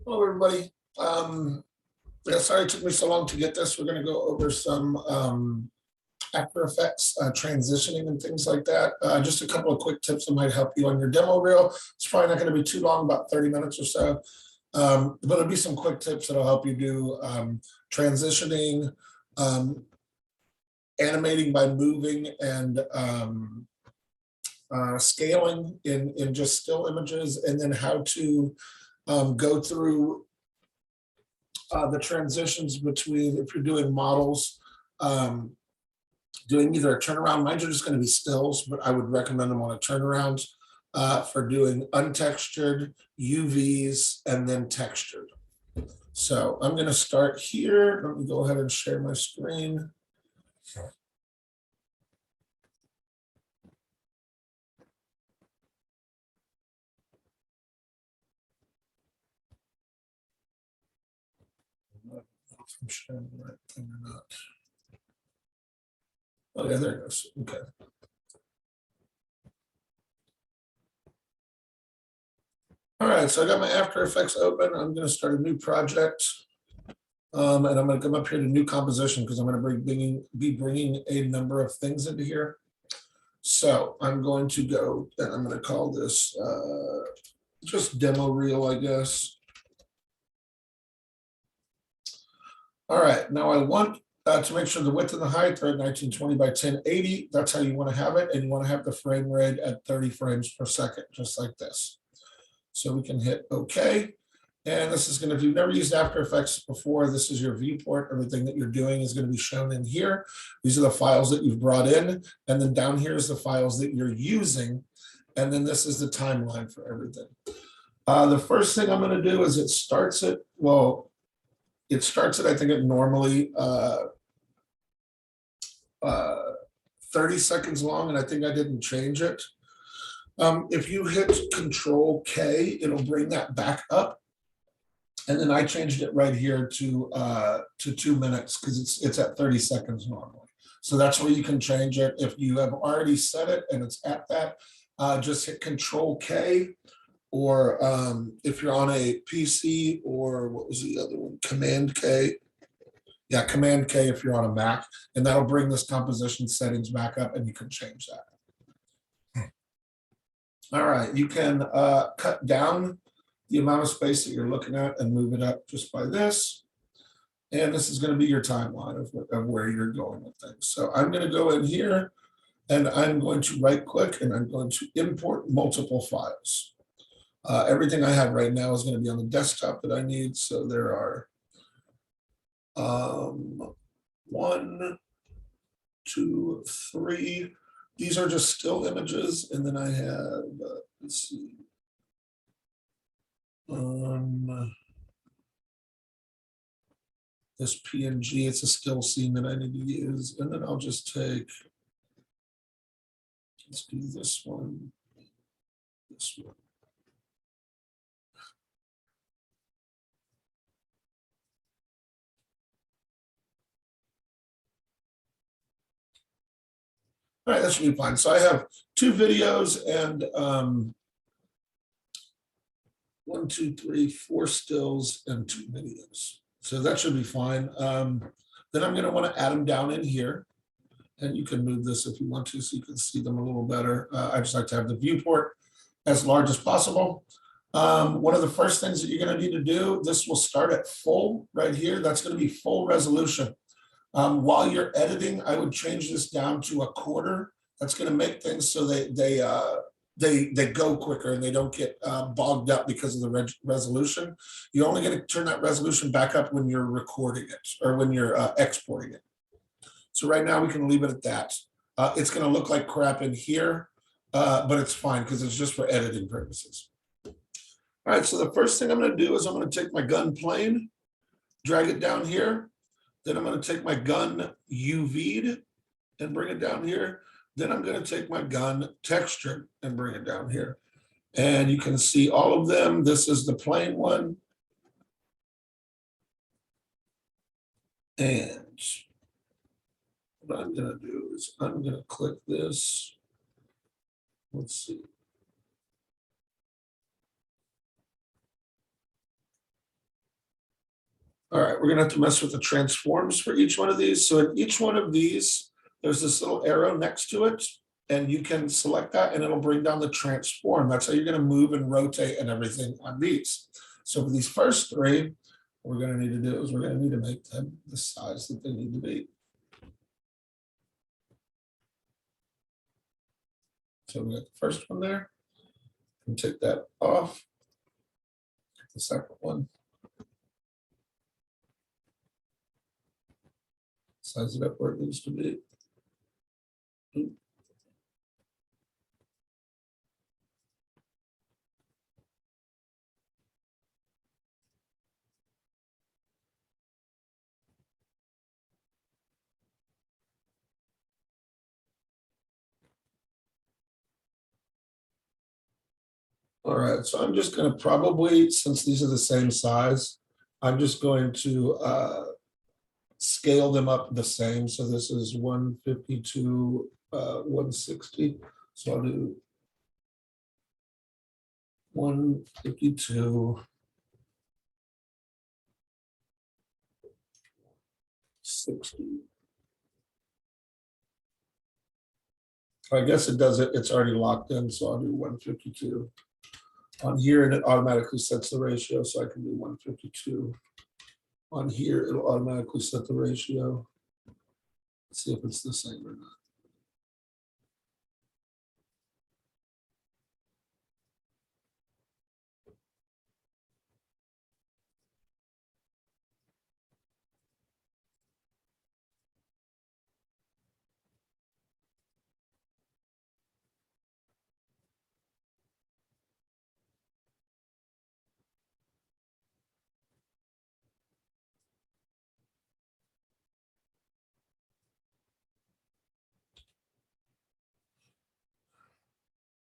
Hello, everybody. Yeah, sorry it took me so long to get this. We're going to go over some After Effects transitioning and things like that. Just a couple of quick tips that might help you on your demo reel. It's probably not going to be too long, about 30 minutes or so. But it'll be some quick tips that'll help you do transitioning, animating by moving, and scaling in just still images, and then how to go through the transitions between, if you're doing models, doing either a turnaround. Mine are just going to be stills, but I would recommend them on a turnaround for doing untextured, UVs, and then textured. So I'm going to start here. Let me go ahead and share my screen. If I'm sharing the right thing or not. Oh yeah, there it goes. Okay. All right, so I got my After Effects open. I'm going to start a new project. And I'm going to come up here to new composition because I'm going to be bringing a number of things into here. So I'm going to go, and I'm going to call this just demo reel, I guess. All right, now I want to make sure the width and the height are at 1920 by 1080. That's how you want to have it. And you want to have the frame rate at 30 frames per second, just like this. So we can hit OK. And this is going to, if you've never used After Effects before, this is your viewport. Everything that you're doing is going to be shown in here. These are the files that you've brought in. And then down here is the files that you're using. And then this is the timeline for everything. The first thing I'm going to do is it starts it, I think it normally 30 seconds long, and I think I didn't change it. If you hit Control K, it'll bring that back up. And then I changed it right here to 2 minutes because it's at 30 seconds normally. So that's where you can change it. If you have already set it and it's at that, just hit Control K, or if you're on a PC, or what was the other one? Command K. Yeah, Command K if you're on a Mac, and that'll bring this composition settings back up and you can change that. All right, you can cut down the amount of space that you're looking at and move it up just by this. And this is going to be your timeline of where you're going with things. So I'm going to go in here and I'm going to right click and I'm going to import multiple files. Everything I have right now is going to be on the desktop that I need. So there are 1, 2, 3. These are just still images. And then I have, let's see. This PNG, it's a still scene that I need to use. And then I'll just take, let's do this one. This one. All right, that should be fine. So I have 2 videos and 1, 2, 3, 4 stills and 2 videos. So that should be fine. Then I'm going to want to add them down in here. And you can move this if you want to, so you can see them a little better. I just like to have the viewport as large as possible. One of the first things that you're going to need to do, this will start at full right here. That's going to be full resolution. While you're editing, I would change this down to 1/4. That's going to make things so they go quicker and they don't get bogged up because of the resolution. You're only going to turn that resolution back up when you're recording it or when you're exporting it. So right now we can leave it at that. It's going to look like crap in here, but it's fine because it's just for editing purposes. All right, so the first thing I'm going to do is I'm going to take my gun plane, drag it down here. Then I'm going to take my gun UV'd and bring it down here. Then I'm going to take my gun textured and bring it down here. And you can see all of them. This is the plain one. And what I'm going to do is I'm going to click this. Let's see. All right, we're gonna have to mess with the transforms for each one of these. So in each one of these, there's this little arrow next to it, and you can select that and it'll bring down the transform. That's how you're gonna move and rotate and everything on these. So for these first three, what we're gonna need to do is we're gonna need to make them the size that they need to be. So we got the first one there. And take that off. The second one. Size it up where it needs to be. All right, so I'm just going to probably, since these are the same size, I'm just going to scale them up the same. So this is 152, 160. So I'll do 152, 60. I guess it does it. It's already locked in, so I'll do 152. On here, and it automatically sets the ratio, so I can do 152. On here, it'll automatically set the ratio. Let's see if it's the same or not.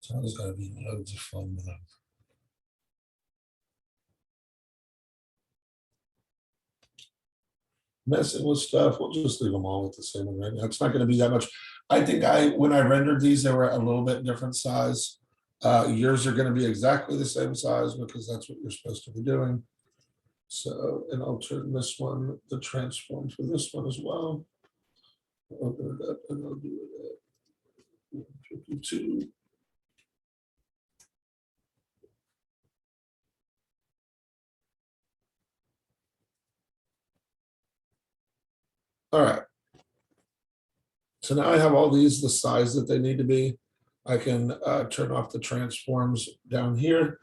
So there's got to be loads of fun with them. Messing with stuff, we'll just leave them all at the same one right now. It's not going to be that much. I think when I rendered these, they were a little bit different size. Yours are going to be exactly the same size because that's what you're supposed to be doing. So, and I'll turn this one, the transform for this one as well. Open it up and I'll do it at 52. All right. So now I have all these the size that they need to be. I can turn off the transforms down here.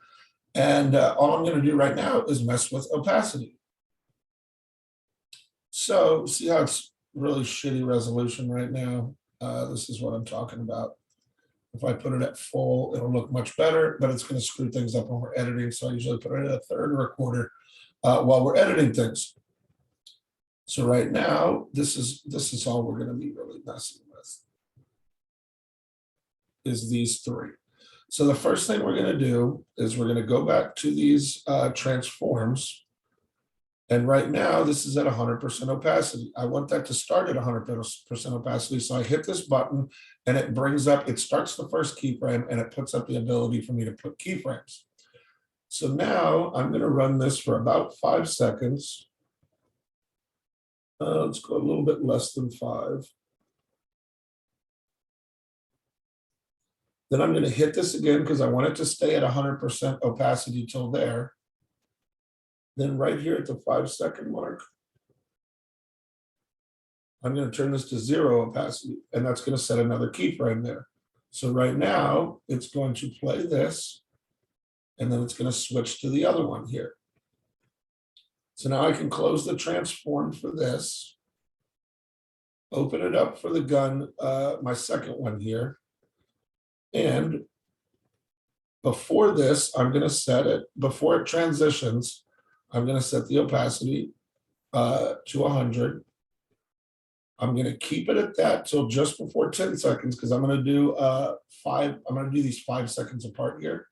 And all I'm going to do right now is mess with opacity. So see how it's really shitty resolution right now? This is what I'm talking about. If I put it at full, it'll look much better, but it's going to screw things up when we're editing. So I usually put it at a third or a quarter while we're editing things. So right now, this is all we're going to be really messing with is these three. So the first thing we're going to do is we're going to go back to these transforms. And right now, this is at 100% opacity. I want that to start at 100% opacity. So I hit this button and it brings up, it starts the first keyframe and it puts up the ability for me to put keyframes. So now I'm going to run this for about 5 seconds. Let's go a little bit less than 5. Then I'm going to hit this again because I want it to stay at 100% opacity till there. Then right here at the 5-second mark, I'm going to turn this to 0 opacity, and that's going to set another keyframe there. So right now, it's going to play this, and then it's going to switch to the other one here. So now I can close the transform for this, open it up for the gun, my second one here. And before this, I'm going to set it, before it transitions, I'm going to set the opacity to 100. I'm going to keep it at that till just before 10 seconds because I'm going to do I'm going to do these 5 seconds apart here.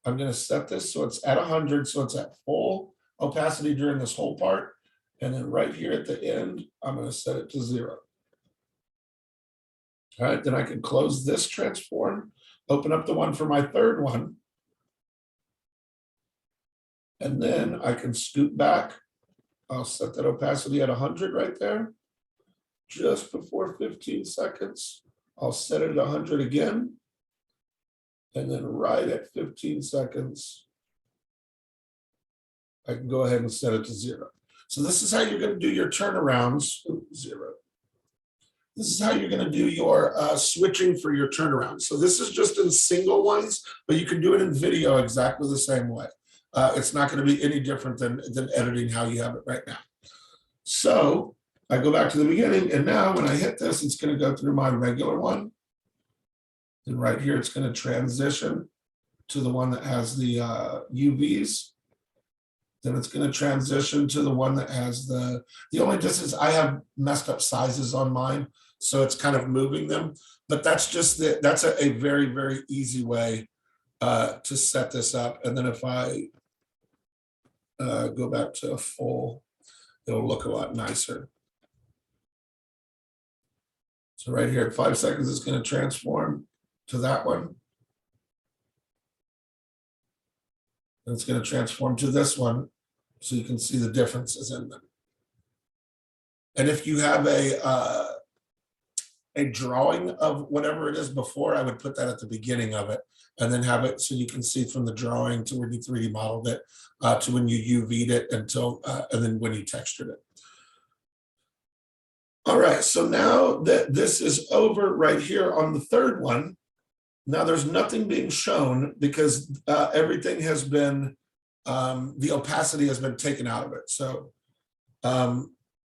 I'm going to set this so it's at 100, so it's at full opacity during this whole part. And then right here at the end, I'm going to set it to 0. All right, then I can close this transform, open up the one for my third one. And then I can scoot back I'll set that opacity at 100 right there. Just before 15 seconds, I'll set it at 100 again. And then right at 15 seconds, I can go ahead and set it to 0. So this is how you're going to do your turnarounds. 0. This is how you're going to do your switching for your turnaround. So this is just in single ones, but you can do it in video exactly the same way. It's not going to be any different than editing how you have it right now. So I go back to the beginning, and now when I hit this, it's going to go through my regular one. And right here, it's going to transition to the one that has the UVs. Then it's going to transition to the one that has the only difference, I have messed up sizes on mine, so it's kind of moving them. But that's just that's a very, very easy way to set this up. And then if I go back to a full, it'll look a lot nicer. So right here at 5 seconds, it's going to transform to that one. And it's going to transform to this one, so you can see the differences in them. And if you have a drawing of whatever it is before, I would put that at the beginning of it, and then have it so you can see from the drawing to when you 3D modeled it to when you UV'd it until and then when you textured it. All right, so now that this is over right here on the third one, now there's nothing being shown because everything has been, the opacity has been taken out of it. So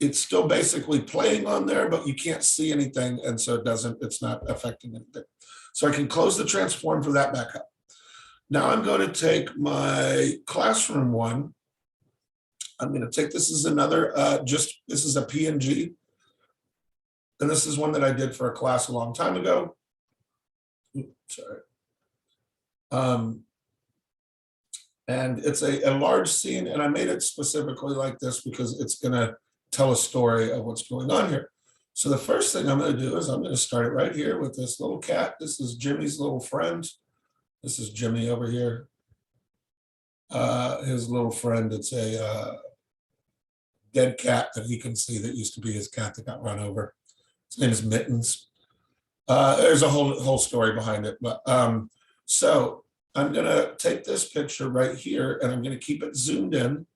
it's still basically playing on there, but you can't see anything. And so it's not affecting anything. So I can close the transform for that back up. Now I'm going to take my classroom one. I'm going to take, this is another, this is a PNG. And this is one that I did for a class a long time ago. Oops, sorry. And it's a large scene, and I made it specifically like this because it's going to tell a story of what's going on here. So the first thing I'm going to do is I'm going to start it right here with this little cat. This is Jimmy's little friend. This is Jimmy over here. His little friend, it's a dead cat that he can see that used to be his cat that got run over. His name is Mittens. There's a whole story behind it. But so I'm going to take this picture right here, and I'm going to keep it zoomed in.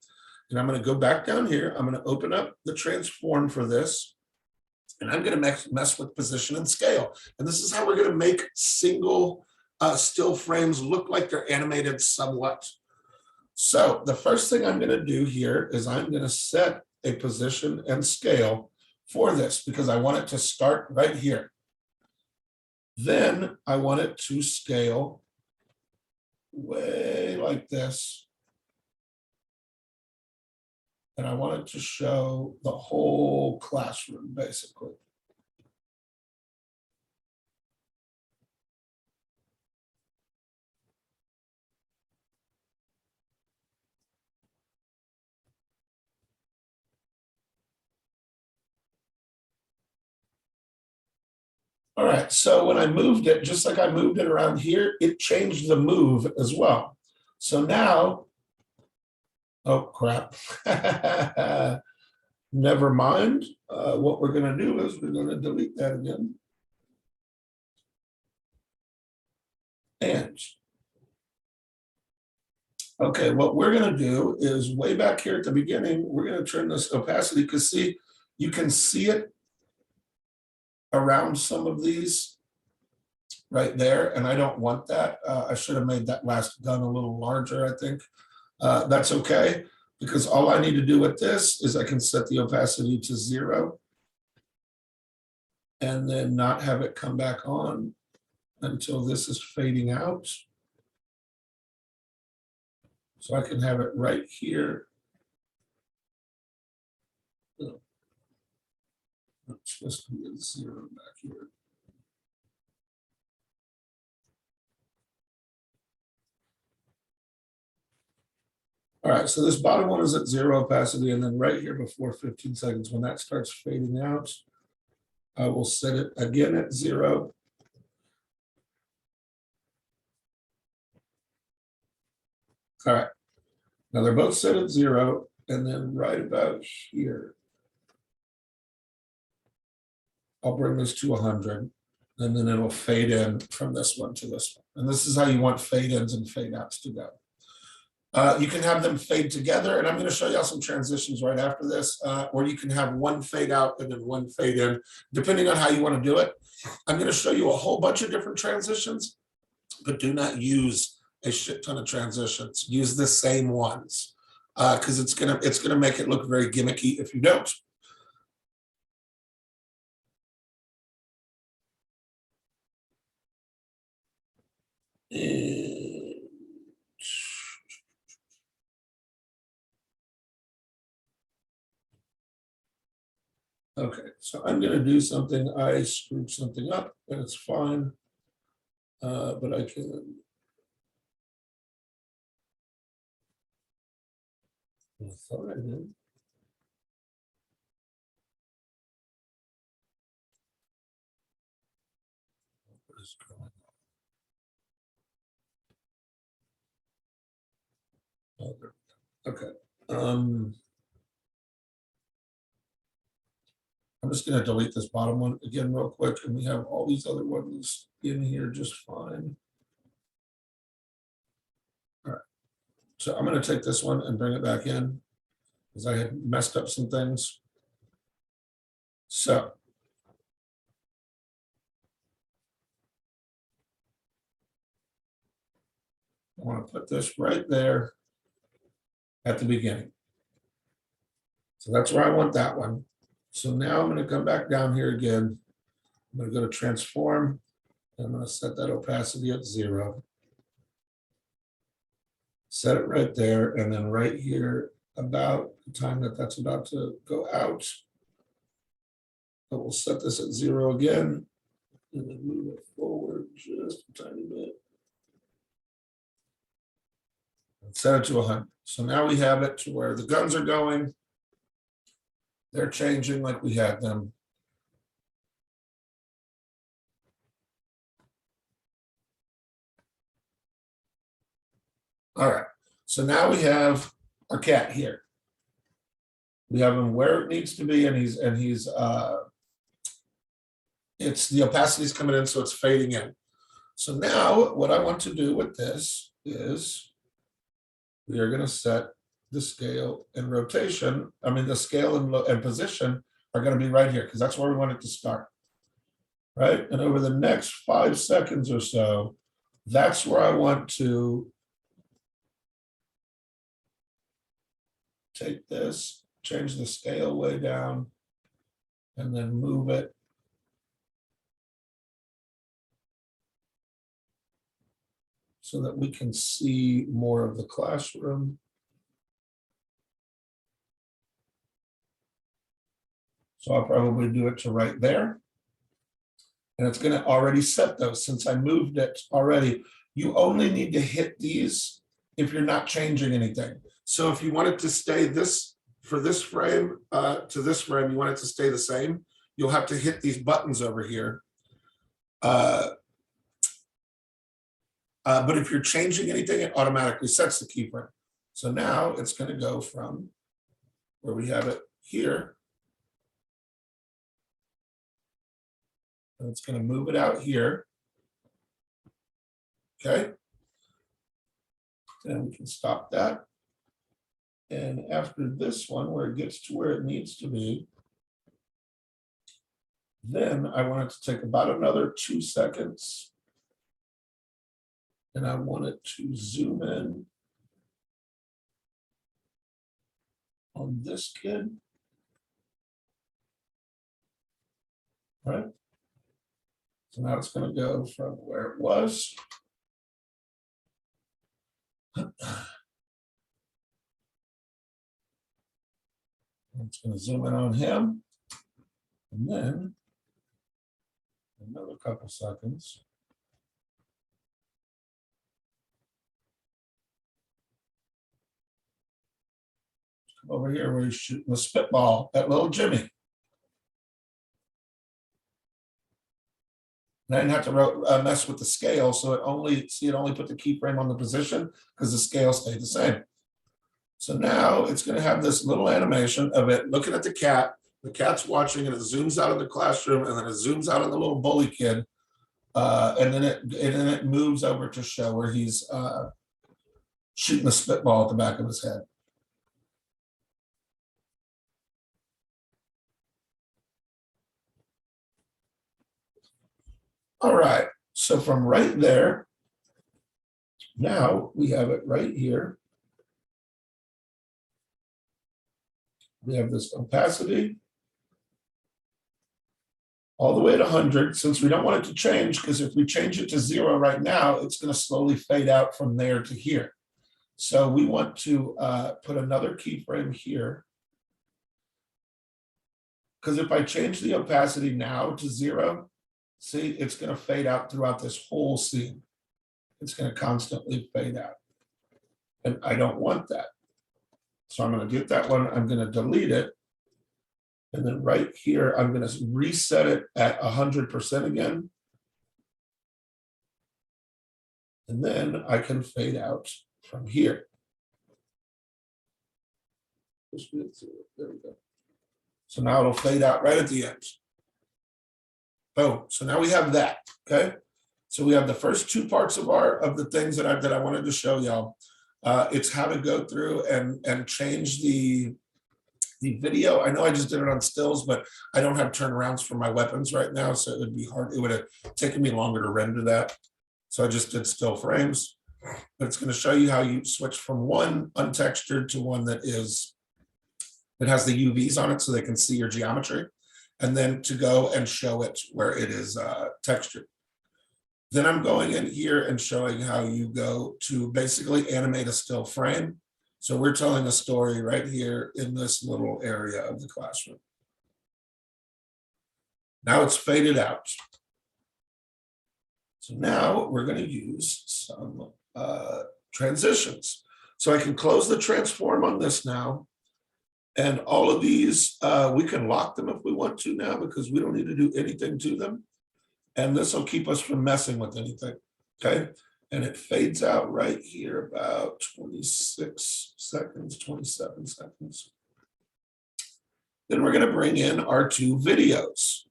And I'm going to go back down here. I'm going to open up the transform for this. And I'm going to mess with position and scale. And this is how we're going to make single still frames look like they're animated somewhat. So the first thing I'm going to do here is I'm going to set a position and scale for this because I want it to start right here. Then I want it to scale way like this. And I want it to show the whole classroom, basically. All right, so when I moved it, just like I moved it around here, it changed the move as well. So now, oh crap. Never mind. What we're going to do is we're going to delete that again. And okay, what we're going to do is way back here at the beginning, we're going to turn this opacity because see, you can see it around some of these right there. And I don't want that. I should have made that last gun a little larger, I think. That's okay, because all I need to do with this is I can set the opacity to 0 and then not have it come back on until this is fading out. So I can have it right here. It's supposed to be a 0 back here. All right, so this bottom one is at 0 opacity, and then right here before 15 seconds, when that starts fading out, I will set it again at 0. All right, now they're both set at 0. And then right about here, I'll bring this to 100, and then it'll fade in from this one to this one. And this is how you want fade ins and fade outs to go. You can have them fade together, and I'm going to show you some transitions right after this, or you can have one fade out and then one fade in, depending on how you want to do it. I'm going to show you a whole bunch of different transitions, but do not use a shit ton of transitions. Use the same ones, because it's gonna make it look very gimmicky if you don't. Okay, so I'm going to do something. I screwed something up, and it's fine. But I can. I thought I did. What is going on? Oh, there. Okay. I'm just going to delete this bottom one again real quick, and we have all these other ones in here just fine. All right. So I'm going to take this one and bring it back in because I had messed up some things. So I want to put this right there at the beginning. So that's where I want that one. So now I'm going to come back down here again. I'm going to go to transform. I'm going to set that opacity at 0. Set it right there. And then right here, about the time that that's about to go out, I will set this at 0 again. And then move it forward just a tiny bit. And set it to 100. So now we have it to where the guns are going. They're changing like we had them. All right, so now we have our cat here. We have him where it needs to be, and he's it's the opacity is coming in, so it's fading in. So now what I want to do with this is we are going to set the scale and rotation. I mean, the scale and position are going to be right here because that's where we want it to start. Right, and over the next 5 seconds or so, that's where I want to take this, change the scale way down, and then move it. So that we can see more of the classroom. So I'll probably do it to right there. And it's going to already set those since I moved it already. You only need to hit these if you're not changing anything. So if you want it to stay this for this frame to this frame, you want it to stay the same, you'll have to hit these buttons over here. But if you're changing anything, it automatically sets the keyframe. So now it's going to go from where we have it here. And it's going to move it out here. Okay. And we can stop that. And after this one, where it gets to where it needs to be, then I want it to take about another 2 seconds. And I want it to zoom in on this kid. All right. So now it's going to go from where it was. It's going to zoom in on him. And then another couple seconds. Come over here where he's shooting the spitball at little Jimmy. And I didn't have to mess with the scale, so it only put the keyframe on the position because the scale stayed the same. So now it's going to have this little animation of it looking at the cat. The cat's watching and it zooms out of the classroom and then it zooms out of the little bully kid. And then it moves over to show where he's shooting a spitball at the back of his head. All right, so from right there, now we have it right here. We have this opacity all the way to 100, since we don't want it to change, because if we change it to 0 right now, it's going to slowly fade out from there to here. So we want to put another keyframe here. Because if I change the opacity now to 0, see, it's going to fade out throughout this whole scene. It's going to constantly fade out. And I don't want that. So I'm going to get that one. I'm going to delete it. And then right here, I'm going to reset it at 100% again. And then I can fade out from here. There we go. So now it'll fade out right at the end. Oh, so now we have that, okay? So we have the first two parts of the things that I wanted to show y'all. It's how to go through and change the video. I know I just did it on stills, but I don't have turnarounds for my weapons right now, so it would be hard. It would have taken me longer to render that. So I just did still frames, but it's going to show you how you switch from one untextured to one that has the UVs on it so they can see your geometry, and then to go and show it where it is textured. Then I'm going in here and showing how you go to basically animate a still frame. So we're telling a story right here in this little area of the classroom. Now it's faded out. So now we're going to use some transitions. So I can close the transform on this now. And all of these, we can lock them if we want to now, because we don't need to do anything to them. And this will keep us from messing with anything, okay? And it fades out right here about 26 seconds, 27 seconds. Then we're going to bring in our two videos.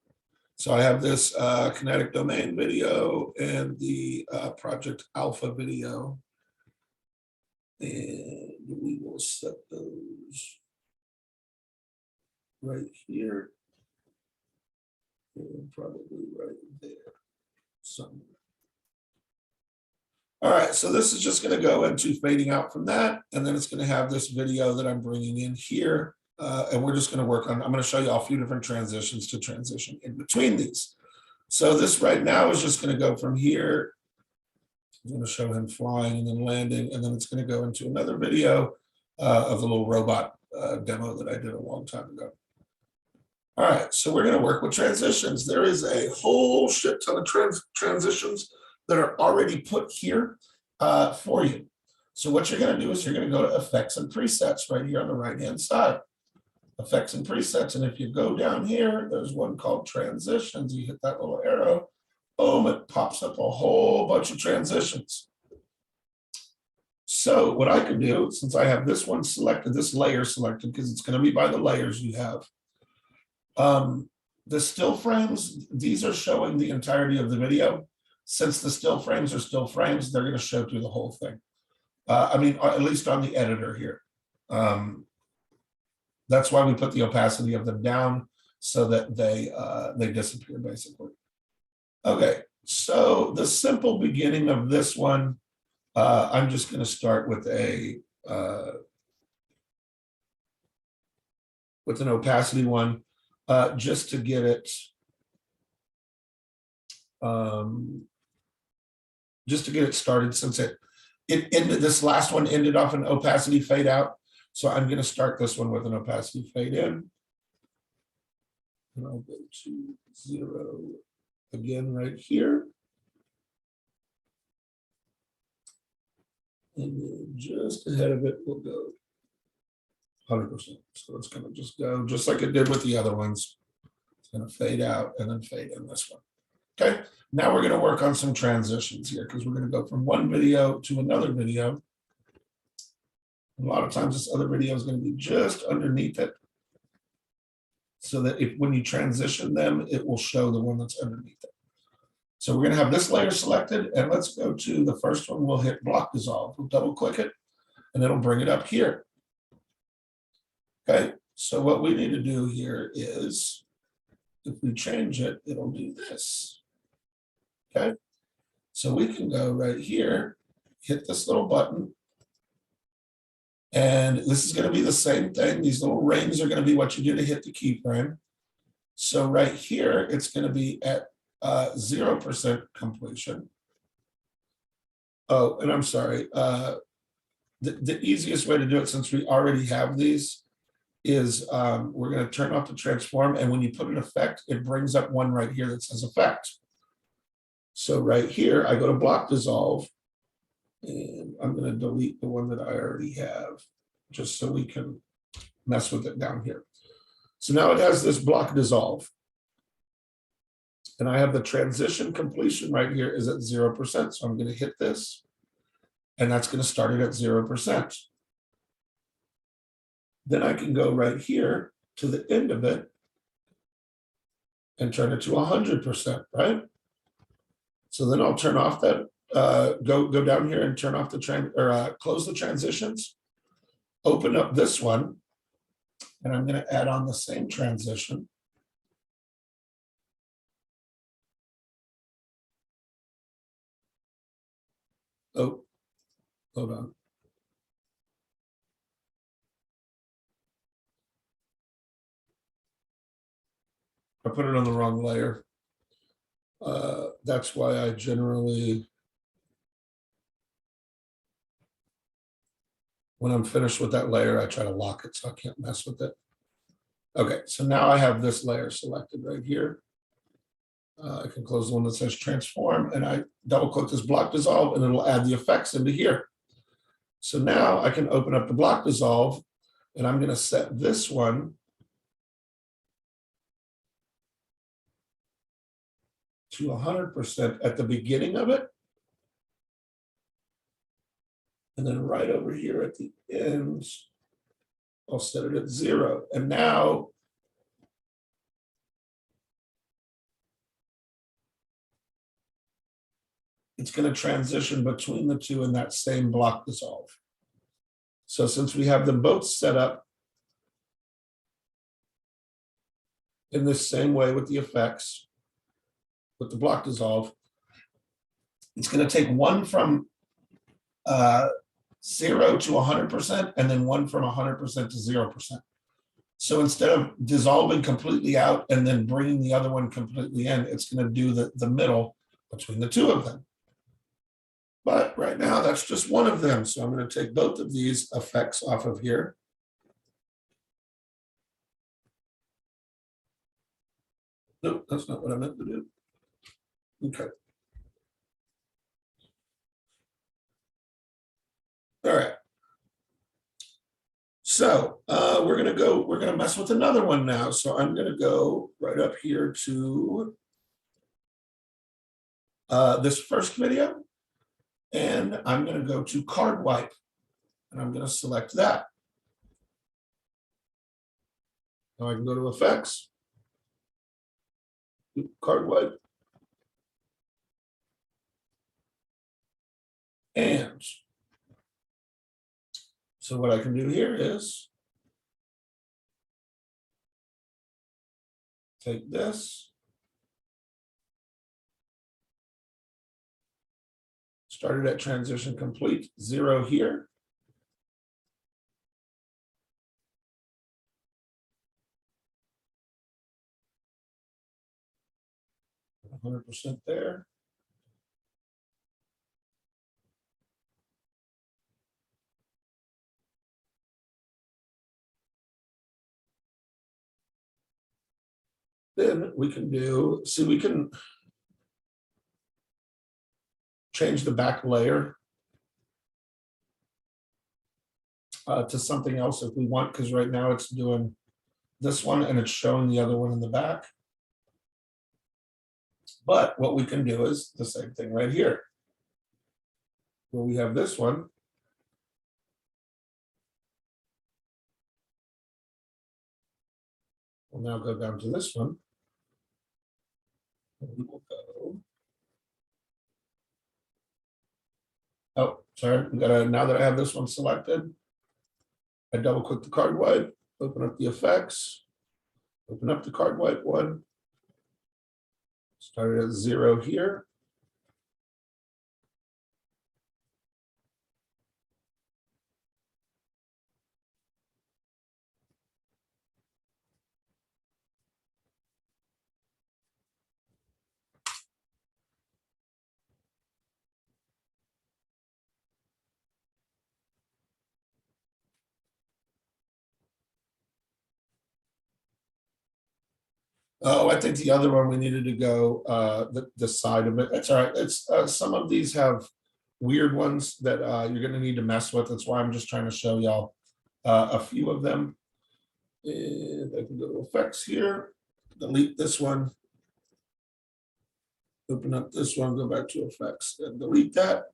So I have this Kinetic Domain video and the Project Alpha video. And we will set those right here. And probably right there somewhere. All right, so this is just going to go into fading out from that, and then it's going to have this video that I'm bringing in here, and we're just going to work on, I'm going to show you a few different transitions to transition in between these. So this right now is just going to go from here. I'm going to show him flying and then landing, and then it's going to go into another video of the little robot demo that I did a long time ago. All right, so we're going to work with transitions. There is a whole shit ton of transitions that are already put here for you. So what you're going to do is you're going to go to Effects and Presets right here on the right-hand side. Effects and Presets, and if you go down here, there's one called Transitions. You hit that little arrow, boom, it pops up a whole bunch of transitions. So what I can do, since I have this one selected, this layer selected, because it's going to be by the layers you have. The still frames, these are showing the entirety of the video. Since the still frames are still frames, they're going to show through the whole thing. I mean, at least on the editor here. That's why we put the opacity of them down so that they disappear, basically. Okay, so the simple beginning of this one, I'm just going to start with an opacity one. Just to get it, started, since it ended, this last one ended off an opacity fade out. So I'm going to start this one with an opacity fade in. And I'll go to 0 again right here. And then just ahead of it, we'll go 100%. So it's going to just go just like it did with the other ones. It's going to fade out and then fade in this one. Okay, now we're going to work on some transitions here, because we're going to go from one video to another video. A lot of times this other video is going to be just underneath it, so that if when you transition them, it will show the one that's underneath it. So we're going to have this layer selected, and let's go to the first one. We'll hit block dissolve. We'll double click it, and it'll bring it up here. Okay, so what we need to do here is, if we change it, it'll do this. Okay, so we can go right here, hit this little button, and this is going to be the same thing. These little rings are going to be what you do to hit the keyframe. So right here, it's going to be at 0% completion. Oh, and I'm sorry. The easiest way to do it, since we already have these, is we're going to turn off the transform, and when you put an effect, it brings up one right here that says effect. So right here, I go to block dissolve, and I'm going to delete the one that I already have, just so we can mess with it down here. So now it has this block dissolve. And I have the transition completion right here is at 0%. So I'm going to hit this, and that's going to start it at 0%. Then I can go right here to the end of it and turn it to 100%, right? So then I'll turn off that, go down here and turn off the close the transitions, open up this one, and I'm going to add on the same transition. Oh, hold on. I put it on the wrong layer. That's why I generally, when I'm finished with that layer, I try to lock it so I can't mess with it. Okay, so now I have this layer selected right here. I can close the one that says transform, and I double click this block dissolve, and it'll add the effects into here. So now I can open up the block dissolve, and I'm going to set this one to 100% at the beginning of it. And then right over here at the end, I'll set it at 0. And now it's going to transition between the two in that same block dissolve. So since we have them both set up in this same way with the effects, with the block dissolve, it's going to take one from 0 to 100%, and then one from 100% to 0%. So instead of dissolving completely out and then bringing the other one completely in, it's going to do the middle between the two of them. But right now, that's just one of them. So I'm going to take both of these effects off of here. Nope, that's not what I meant to do. Okay. All right. So we're going to mess with another one now. So I'm going to go right up here to this first video, and I'm going to go to card wipe, and I'm going to select that. Now I can go to effects, card wipe, and so what I can do here is take this, start it at transition complete, 0 here. %, there. Then we can do, see, we can change the back layer to something else if we want, because right now it's doing this one and it's showing the other one in the back. But what we can do is the same thing right here, where we have this one. We'll now go down to this one. And we will go. Oh, sorry. Now that I have this one selected, I double click the card wipe, open up the effects, open up the card wipe one. Start at 0 here. Oh, I think the other one we needed to go the side of it. That's all right. It's some of these have weird ones that you're going to need to mess with. That's why I'm just trying to show y'all a few of them. And I can go to effects here, delete this one, open up this one, go back to effects and delete that.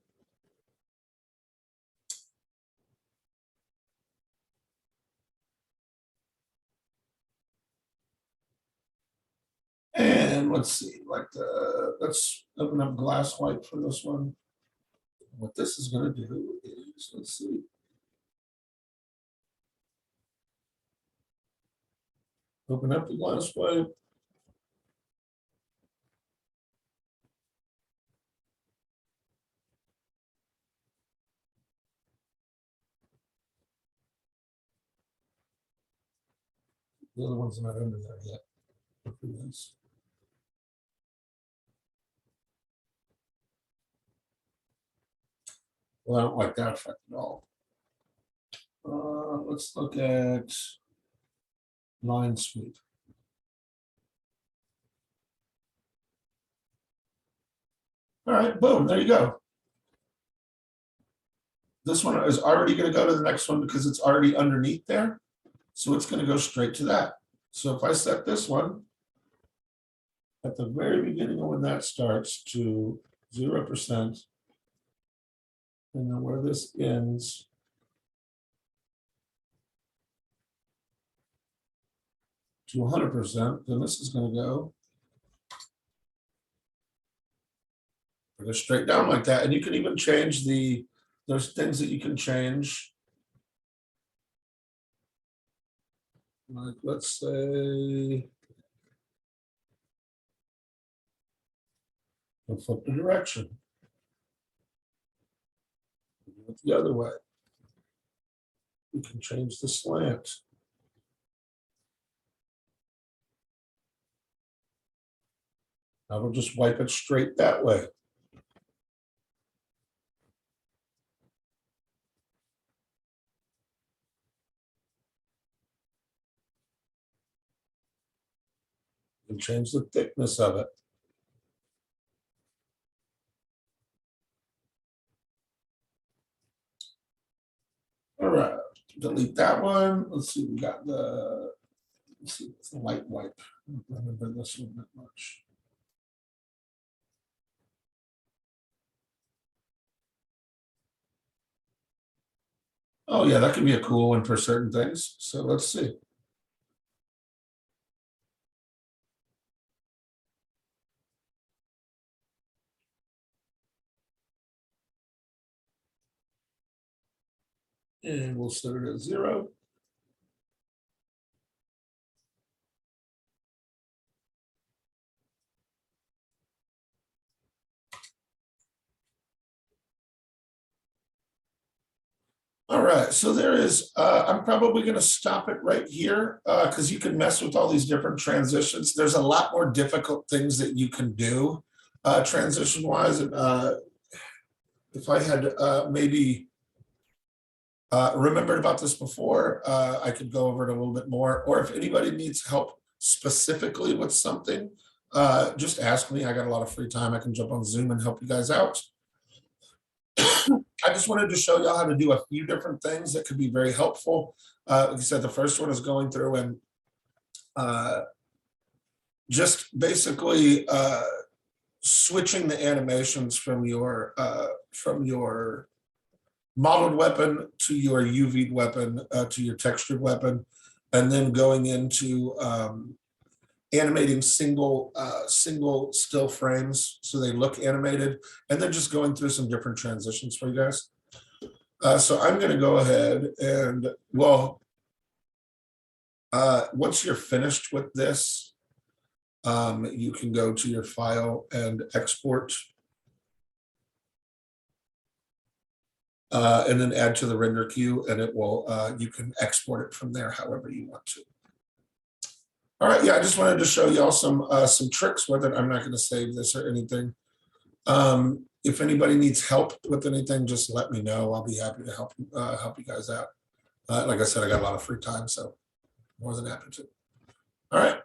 And let's see, let's open up glass wipe for this one. What this is going to do is, let's see. Open up the glass wipe. The other one's not under there yet. Well, I don't like that effect at all. Let's look at line sweep. All right, boom, there you go. This one is already going to go to the next one because it's already underneath there. So it's going to go straight to that. So if I set this one at the very beginning of when that starts to 0%, and then where this ends to 100%, then this is going to go straight down like that. And you can even change there's things that you can change. Like, let's say, we'll flip the direction. Do it the other way. We can change the slant. I will just wipe it straight that way. And change the thickness of it. All right, delete that one. Let's see, we got let's see, it's the light wipe. I don't remember this one that much. Oh yeah, that could be a cool one for certain things. So let's see. And we'll set it at 0. All right, so there is, I'm probably going to stop it right here because you can mess with all these different transitions. There's a lot more difficult things that you can do transition wise. And if I had maybe remembered about this before, I could go over it a little bit more. Or if anybody needs help specifically with something, just ask me. I got a lot of free time. I can jump on Zoom and help you guys out. I just wanted to show y'all how to do a few different things that could be very helpful. Like I said, the first one is going through and just basically switching the animations from your modeled weapon to your UV weapon to your textured weapon. and then going into animating single still frames so they look animated, and then just going through some different transitions for you guys. So I'm going to go ahead and, well, once you're finished with this, you can go to your file and export, and then add to the render queue, and it will, you can export it from there however you want to. All right, yeah, I just wanted to show y'all some tricks with it. I'm not going to save this or anything. If anybody needs help with anything, just let me know. I'll be happy to help you guys out. Like I said, I got a lot of free time, so more than happy to. All right.